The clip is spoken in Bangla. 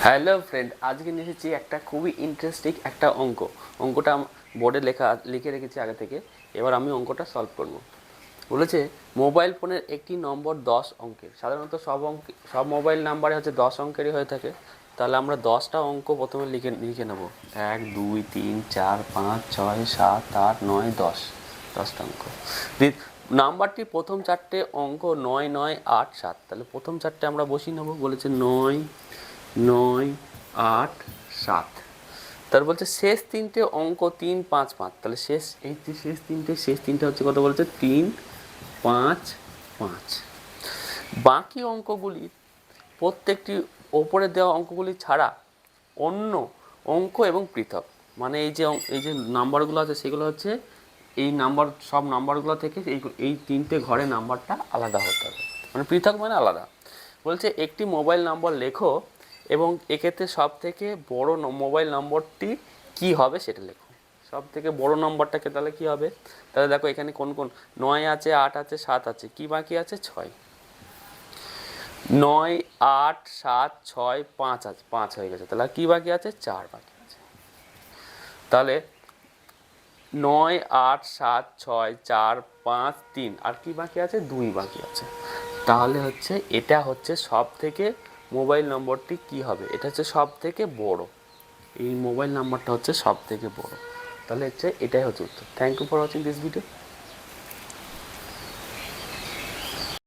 হ্যালো ফ্রেন্ড, আজকে নিয়ে এসেছি একটা খুবই ইন্টারেস্টিং একটা অঙ্কটা বোর্ডে লিখে রেখেছি আগে থেকে। এবার আমি অঙ্কটা সলভ করব। বলেছে মোবাইল ফোনের একটি নম্বর 10 অঙ্কের। সাধারণত সব মোবাইল নাম্বারে হচ্ছে 10 অঙ্কেরই হয়ে থাকে। তাহলে আমরা 10টা অঙ্ক প্রথমে লিখে নেব। 1 2 3 4 5 6 7 8 9 10, 10টা অঙ্ক। নাম্বারটি প্রথম 4টে অঙ্ক 9 9 8 7। তাহলে প্রথম 4টে আমরা বসিয়ে নেব। বলেছে 9 9 8 7। তার বলছে শেষ 3টে অঙ্ক 3 5 5। তাহলে শেষ তিনটে হচ্ছে কত বলছে? 3 5 5। বাকি অঙ্কগুলি প্রত্যেকটি ওপরে দেওয়া অঙ্কগুলি ছাড়া অন্য অঙ্ক এবং পৃথক। মানে এই যে নাম্বারগুলো আছে সেগুলো হচ্ছে এই সব নাম্বারগুলো থেকে এই 3টে ঘরে নাম্বারটা আলাদা হতে হবে। মানে পৃথক মানে আলাদা। বলছে একটি মোবাইল নম্বর লেখো এবং এক্ষেত্রে সবথেকে বড় মোবাইল নম্বরটি কি হবে সেটা লেখো। সবথেকে বড় নম্বরটাকে তাহলে কি হবে? তাহলে দেখো এখানে কোন কোন 9 আছে, 8 আছে, 7 আছে, কি বাকি আছে? 6। 9 8 7 6 5 আছে, 5 হয়ে গেছে। তাহলে কি বাকি আছে? 4 বাকি আছে। তাহলে 9 8 7 6 4 5 3, আর কি বাকি আছে? 2 বাকি আছে। তাহলে হচ্ছে এটা হচ্ছে সব থেকে মোবাইল নম্বরটি কি হবে? এটা হচ্ছে সব থেকে বড়। এই মোবাইল নাম্বারটা হচ্ছে সব থেকে বড়। তাহলে হচ্ছে এটাই হচ্ছে উত্তর। Thank you for watching this video.